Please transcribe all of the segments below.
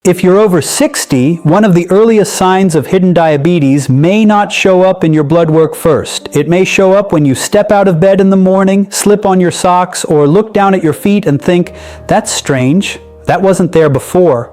If you're over 60, one of the earliest signs of hidden diabetes may not show up in your blood work first. It may show up when you step out of bed in the morning, slip on your socks, or look down at your feet and think, "That's strange. That wasn't there before."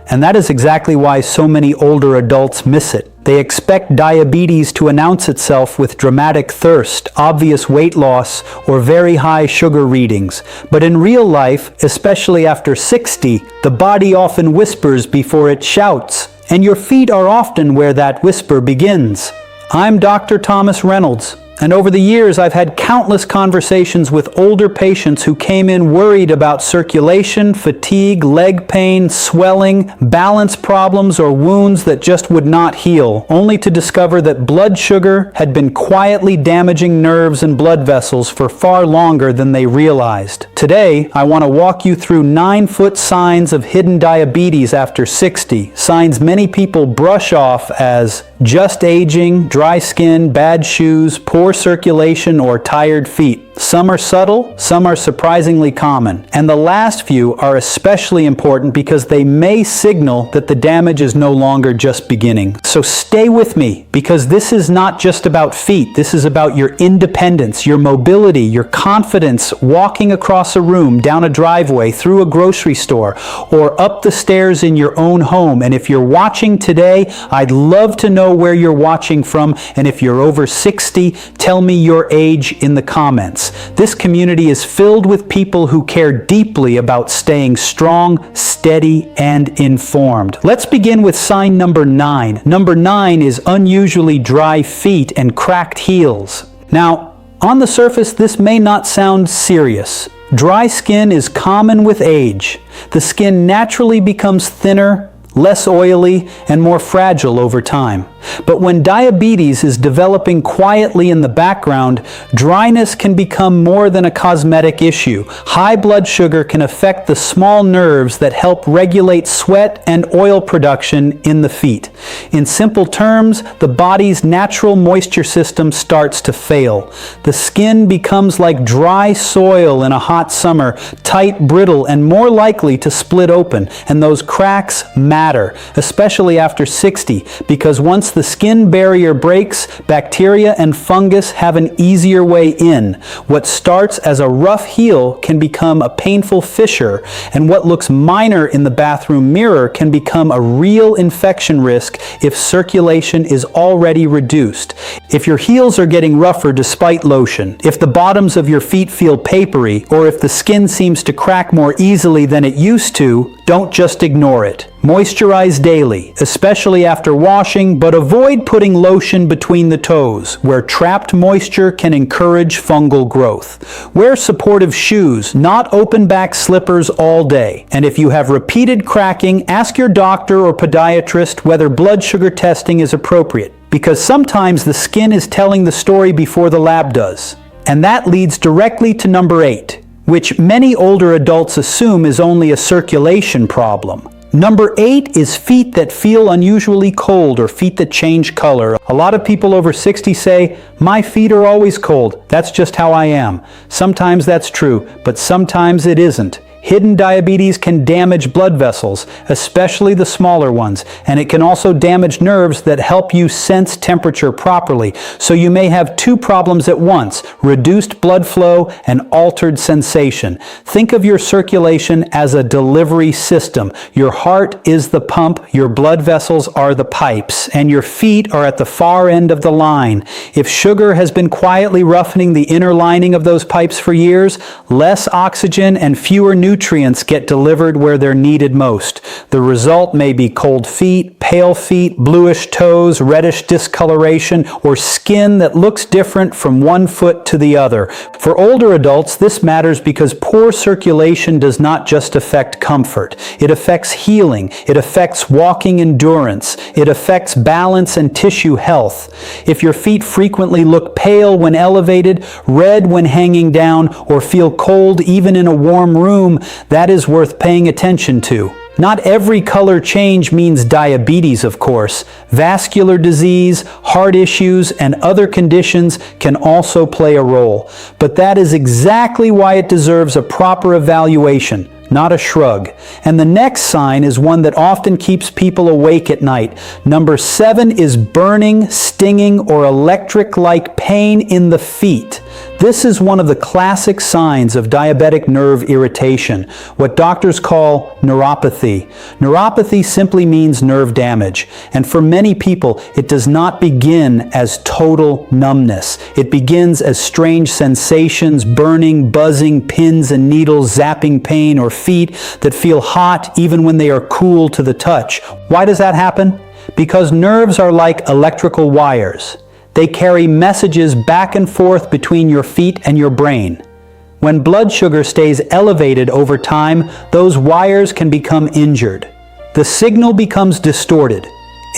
And that is exactly why so many older adults miss it. They expect diabetes to announce itself with dramatic thirst, obvious weight loss, or very high sugar readings. But in real life, especially after 60, the body often whispers before it shouts, and your feet are often where that whisper begins. I'm Dr. Thomas Reynolds, and over the years I've had countless conversations with older patients who came in worried about circulation, fatigue, leg pain, swelling, balance problems, or wounds that just would not heal, only to discover that blood sugar had been quietly damaging nerves and blood vessels for far longer than they realized. Today, I want to walk you through 9-foot signs of hidden diabetes after 60, signs many people brush off as just aging, dry skin, bad shoes, poor circulation, or tired feet. Some are subtle, some are surprisingly common. And the last few are especially important because they may signal that the damage is no longer just beginning. So stay with me, because this is not just about feet. This is about your independence, your mobility, your confidence walking across a room, down a driveway, through a grocery store, or up the stairs in your own home. And if you're watching today, I'd love to know where you're watching from. And if you're over 60, tell me your age in the comments. This community is filled with people who care deeply about staying strong, steady, and informed. Let's begin with sign number 9. Number 9 is unusually dry feet and cracked heels. Now, on the surface, this may not sound serious. Dry skin is common with age. The skin naturally becomes thinner, less oily, and more fragile over time. But when diabetes is developing quietly in the background, dryness can become more than a cosmetic issue. High blood sugar can affect the small nerves that help regulate sweat and oil production in the feet. In simple terms, the body's natural moisture system starts to fail. The skin becomes like dry soil in a hot summer, tight, brittle, and more likely to split open. And those cracks matter, especially after 60, because once the skin barrier breaks, bacteria and fungus have an easier way in. What starts as a rough heel can become a painful fissure, and what looks minor in the bathroom mirror can become a real infection risk if circulation is already reduced. If your heels are getting rougher despite lotion, if the bottoms of your feet feel papery, or if the skin seems to crack more easily than it used to, don't just ignore it. Moisturize daily, especially after washing, but avoid putting lotion between the toes, where trapped moisture can encourage fungal growth. Wear supportive shoes, not open-back slippers all day. And if you have repeated cracking, ask your doctor or podiatrist whether blood sugar testing is appropriate, because sometimes the skin is telling the story before the lab does. And that leads directly to number 8, which many older adults assume is only a circulation problem. Number 8 is feet that feel unusually cold or feet that change color. A lot of people over 60 say, "My feet are always cold. That's just how I am." Sometimes that's true, but sometimes it isn't. Hidden diabetes can damage blood vessels, especially the smaller ones, and it can also damage nerves that help you sense temperature properly. So you may have two problems at once: reduced blood flow and altered sensation. Think of your circulation as a delivery system. Your heart is the pump, your blood vessels are the pipes, and your feet are at the far end of the line. If sugar has been quietly roughening the inner lining of those pipes for years, less oxygen and fewer nutrients get delivered where they're needed most. The result may be cold feet, pale feet, bluish toes, reddish discoloration, or skin that looks different from one foot to the other. For older adults, this matters because poor circulation does not just affect comfort. It affects healing. It affects walking endurance. It affects balance and tissue health. If your feet frequently look pale when elevated, red when hanging down, or feel cold even in a warm room, that is worth paying attention to. Not every color change means diabetes, of course. Vascular disease, heart issues, and other conditions can also play a role. But that is exactly why it deserves a proper evaluation. not a shrug. And the next sign is one that often keeps people awake at night. Number 7 is burning, stinging, or electric-like pain in the feet. This is one of the classic signs of diabetic nerve irritation, what doctors call neuropathy. Neuropathy simply means nerve damage, and for many people, it does not begin as total numbness. It begins as strange sensations, burning, buzzing, pins and needles, zapping pain, or feet that feel hot even when they are cool to the touch. Why does that happen? Because nerves are like electrical wires. They carry messages back and forth between your feet and your brain. When blood sugar stays elevated over time, those wires can become injured. The signal becomes distorted.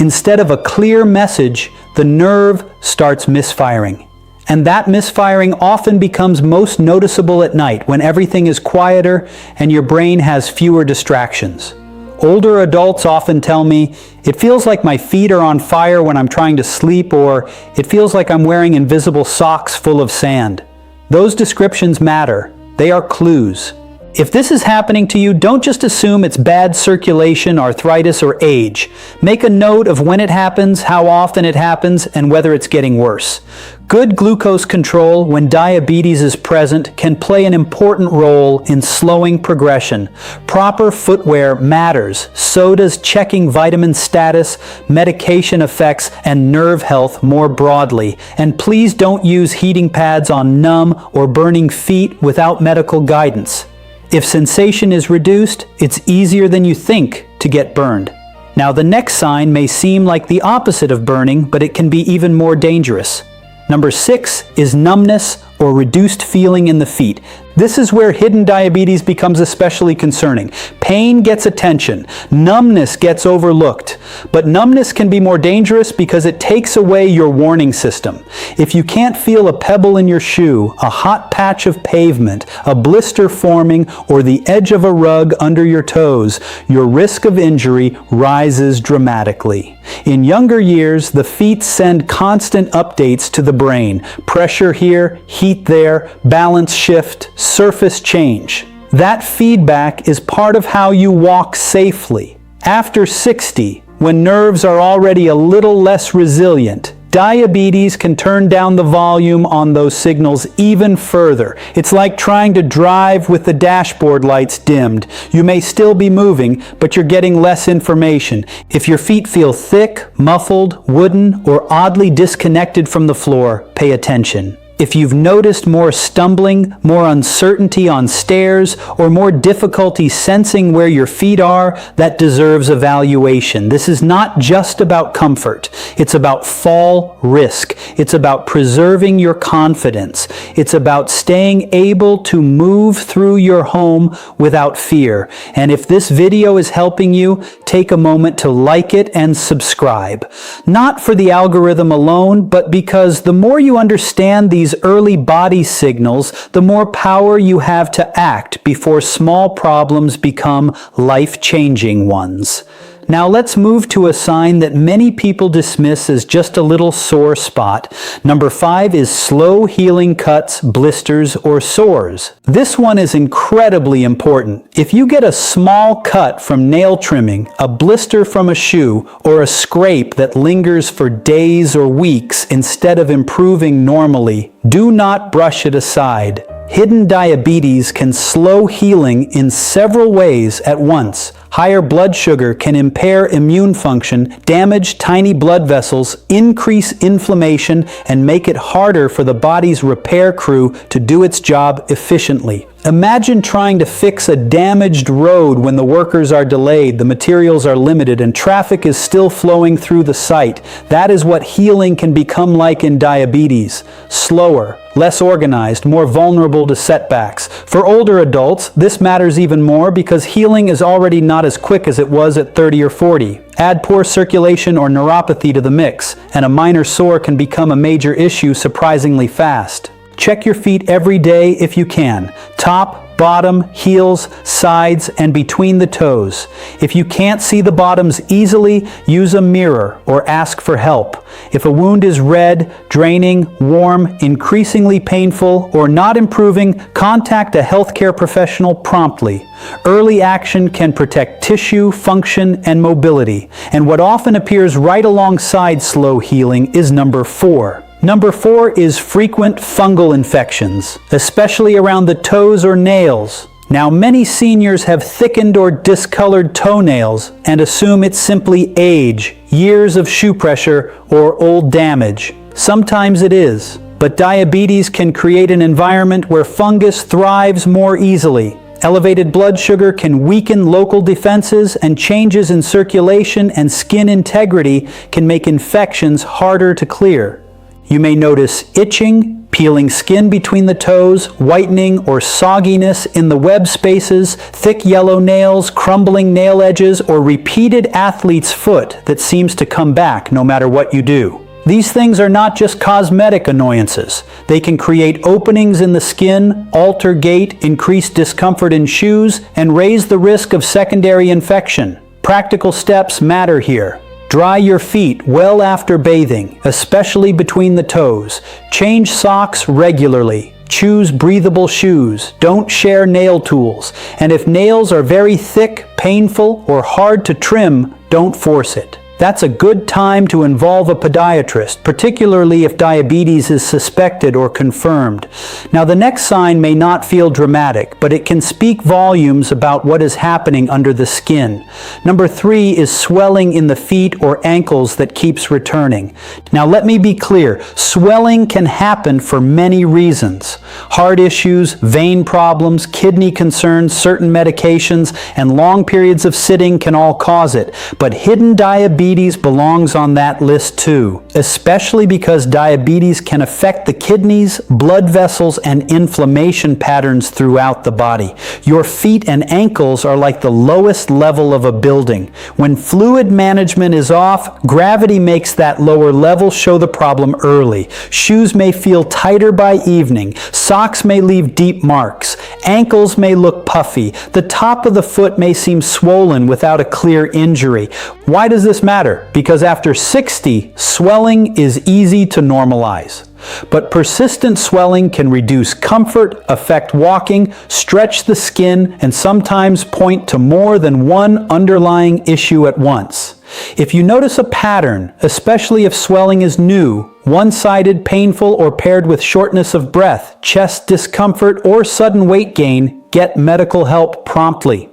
Instead of a clear message, the nerve starts misfiring. And that misfiring often becomes most noticeable at night when everything is quieter and your brain has fewer distractions. Older adults often tell me, "It feels like my feet are on fire when I'm trying to sleep," or "It feels like I'm wearing invisible socks full of sand." Those descriptions matter. They are clues. If this is happening to you, don't just assume it's bad circulation, arthritis, or age. Make a note of when it happens, how often it happens, and whether it's getting worse. Good glucose control when diabetes is present can play an important role in slowing progression. Proper footwear matters. So does checking vitamin status, medication effects, and nerve health more broadly. And please don't use heating pads on numb or burning feet without medical guidance. If sensation is reduced, it's easier than you think to get burned. Now, the next sign may seem like the opposite of burning, but it can be even more dangerous. Number 6 is numbness or reduced feeling in the feet. This is where hidden diabetes becomes especially concerning. Pain gets attention, numbness gets overlooked. But numbness can be more dangerous because it takes away your warning system. If you can't feel a pebble in your shoe, a hot patch of pavement, a blister forming, or the edge of a rug under your toes, your risk of injury rises dramatically. In younger years, the feet send constant updates to the brain. Pressure here, heat there, balance shift, surface change. That feedback is part of how you walk safely. After 60, when nerves are already a little less resilient, diabetes can turn down the volume on those signals even further. It's like trying to drive with the dashboard lights dimmed. You may still be moving, but you're getting less information. If your feet feel thick, muffled, wooden, or oddly disconnected from the floor, pay attention. If you've noticed more stumbling, more uncertainty on stairs, or more difficulty sensing where your feet are, that deserves evaluation. This is not just about comfort. It's about fall risk. It's about preserving your confidence. It's about staying able to move through your home without fear. And if this video is helping you, take a moment to like it and subscribe. Not for the algorithm alone, but because the more you understand these early body signals, the more power you have to act before small problems become life-changing ones. Now let's move to a sign that many people dismiss as just a little sore spot. Number 5 is slow healing cuts, blisters, or sores. This one is incredibly important. If you get a small cut from nail trimming, a blister from a shoe, or a scrape that lingers for days or weeks instead of improving normally, do not brush it aside. Hidden diabetes can slow healing in several ways at once. Higher blood sugar can impair immune function, damage tiny blood vessels, increase inflammation, and make it harder for the body's repair crew to do its job efficiently. Imagine trying to fix a damaged road when the workers are delayed, the materials are limited, and traffic is still flowing through the site. That is what healing can become like in diabetes. Slower, less organized, more vulnerable to setbacks. For older adults, this matters even more because healing is already not as quick as it was at 30 or 40. Add poor circulation or neuropathy to the mix, and a minor sore can become a major issue surprisingly fast. Check your feet every day if you can. Top, bottom, heels, sides, and between the toes. If you can't see the bottoms easily, use a mirror or ask for help. If a wound is red, draining, warm, increasingly painful, or not improving, contact a healthcare professional promptly. Early action can protect tissue, function, and mobility. And what often appears right alongside slow healing is number 4. Number 4 is frequent fungal infections, especially around the toes or nails. Now, many seniors have thickened or discolored toenails and assume it's simply age, years of shoe pressure, or old damage. Sometimes it is, but diabetes can create an environment where fungus thrives more easily. Elevated blood sugar can weaken local defenses, and changes in circulation and skin integrity can make infections harder to clear. You may notice itching, peeling skin between the toes, whitening or sogginess in the web spaces, thick yellow nails, crumbling nail edges, or repeated athlete's foot that seems to come back no matter what you do. These things are not just cosmetic annoyances. They can create openings in the skin, alter gait, increase discomfort in shoes, and raise the risk of secondary infection. Practical steps matter here. Dry your feet well after bathing, especially between the toes. Change socks regularly. Choose breathable shoes. Don't share nail tools. And if nails are very thick, painful, or hard to trim, don't force it. That's a good time to involve a podiatrist, particularly if diabetes is suspected or confirmed. Now, the next sign may not feel dramatic, but it can speak volumes about what is happening under the skin. Number 3 is swelling in the feet or ankles that keeps returning. Now, let me be clear. Swelling can happen for many reasons. Heart issues, vein problems, kidney concerns, certain medications, and long periods of sitting can all cause it. But hidden diabetes belongs on that list too, especially because diabetes can affect the kidneys, blood vessels, and inflammation patterns throughout the body. Your feet and ankles are like the lowest level of a building. When fluid management is off, gravity makes that lower level show the problem early. Shoes may feel tighter by evening. Socks may leave deep marks. Ankles may look puffy. The top of the foot may seem swollen without a clear injury. Why does this matter? Because after 60, swelling is easy to normalize. But persistent swelling can reduce comfort, affect walking, stretch the skin, and sometimes point to more than one underlying issue at once. If you notice a pattern, especially if swelling is new, one-sided, painful, or paired with shortness of breath, chest discomfort, or sudden weight gain, get medical help promptly.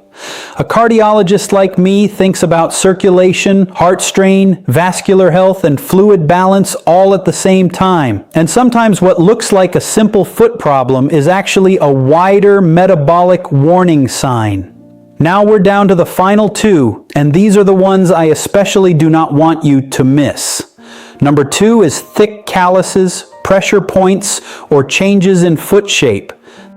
A cardiologist like me thinks about circulation, heart strain, vascular health, and fluid balance all at the same time. And sometimes what looks like a simple foot problem is actually a wider metabolic warning sign. Now we're down to the final 2, and these are the ones I especially do not want you to miss. Number 2 is thick calluses, pressure points, or changes in foot shape.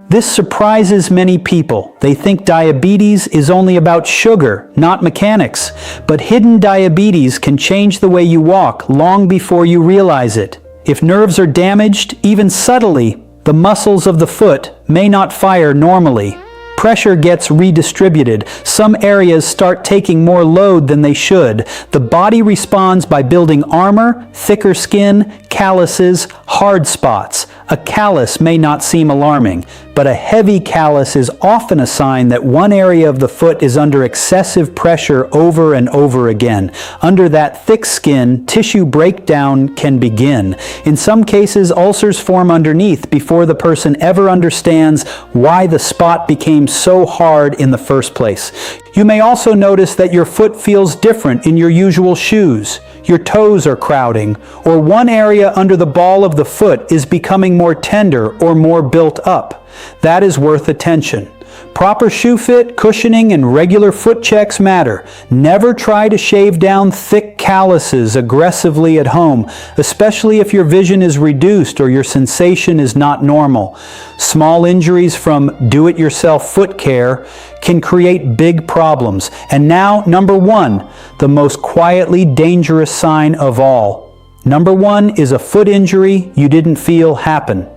This surprises many people. They think diabetes is only about sugar, not mechanics. But hidden diabetes can change the way you walk long before you realize it. If nerves are damaged, even subtly, the muscles of the foot may not fire normally. Pressure gets redistributed. Some areas start taking more load than they should. The body responds by building armor, thicker skin, calluses, hard spots. A callus may not seem alarming, but a heavy callus is often a sign that one area of the foot is under excessive pressure over and over again. Under that thick skin, tissue breakdown can begin. In some cases, ulcers form underneath before the person ever understands why the spot became so hard in the first place. You may also notice that your foot feels different in your usual shoes. Your toes are crowding, or one area under the ball of the foot is becoming more tender or more built up. That is worth attention. Proper shoe fit, cushioning, and regular foot checks matter. Never try to shave down thick calluses aggressively at home, especially if your vision is reduced or your sensation is not normal. Small injuries from do-it-yourself foot care can create big problems. And now, number 1, the most quietly dangerous sign of all. Number 1 is a foot injury you didn't feel happen.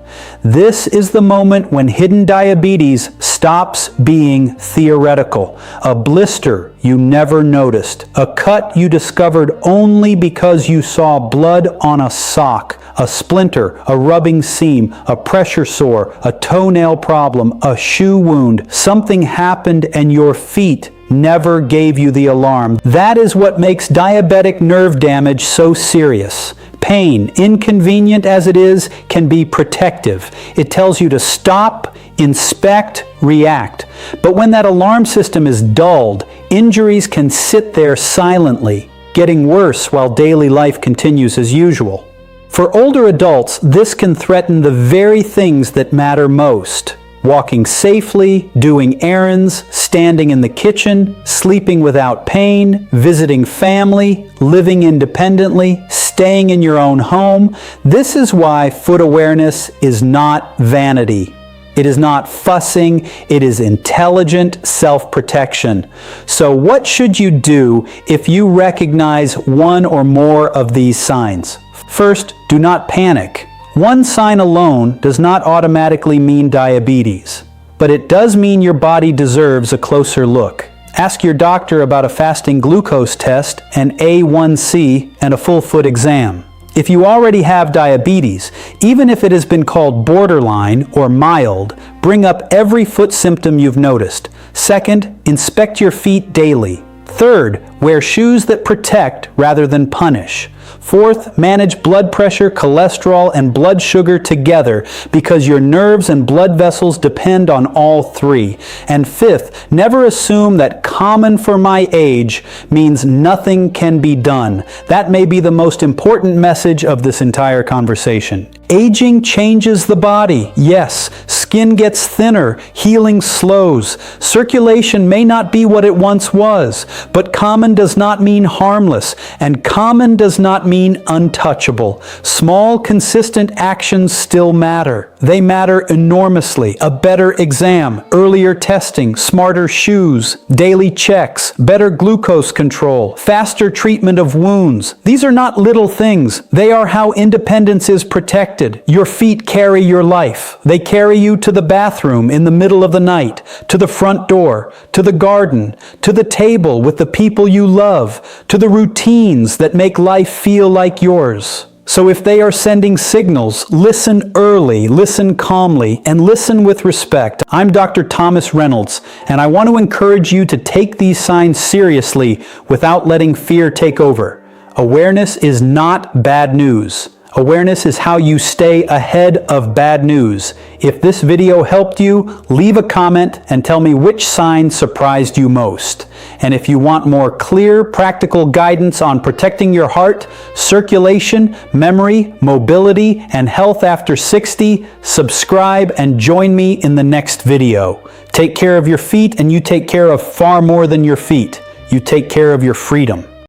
This is the moment when hidden diabetes stops being theoretical. A blister you never noticed. A cut you discovered only because you saw blood on a sock. A splinter, a rubbing seam, a pressure sore, a toenail problem, a shoe wound. Something happened and your feet never gave you the alarm. That is what makes diabetic nerve damage so serious. Pain, inconvenient as it is, can be protective. It tells you to stop, inspect, react. But when that alarm system is dulled, injuries can sit there silently, getting worse while daily life continues as usual. For older adults, this can threaten the very things that matter most. Walking safely, doing errands, standing in the kitchen, sleeping without pain, visiting family, living independently, staying in your own home. This is why foot awareness is not vanity. It is not fussing, it is intelligent self-protection. So what should you do if you recognize one or more of these signs? First, do not panic. One sign alone does not automatically mean diabetes, but it does mean your body deserves a closer look. Ask your doctor about a fasting glucose test, an A1C, and a full foot exam. If you already have diabetes, even if it has been called borderline or mild, bring up every foot symptom you've noticed. Second, inspect your feet daily. Third, wear shoes that protect rather than punish. Fourth, manage blood pressure, cholesterol, and blood sugar together because your nerves and blood vessels depend on all three. And fifth, never assume that common for my age means nothing can be done. That may be the most important message of this entire conversation. Aging changes the body. Yes, skin gets thinner, healing slows. Circulation may not be what it once was, but common does not mean harmless, and common does not mean untouchable. Small, consistent actions still matter. They matter enormously. A better exam, earlier testing, smarter shoes, daily checks, better glucose control, faster treatment of wounds. These are not little things. They are how independence is protected. Your feet carry your life. They carry you to the bathroom in the middle of the night, to the front door, to the garden, to the table with the people you love, to the routines that make life feel like yours. So if they are sending signals, listen early, listen calmly, and listen with respect. I'm Dr. Thomas Reynolds, and I want to encourage you to take these signs seriously without letting fear take over. Awareness is not bad news. Awareness is how you stay ahead of bad news. If this video helped you, leave a comment and tell me which sign surprised you most. And if you want more clear, practical guidance on protecting your heart, circulation, memory, mobility, and health after 60, subscribe and join me in the next video. Take care of your feet, and you take care of far more than your feet. You take care of your freedom.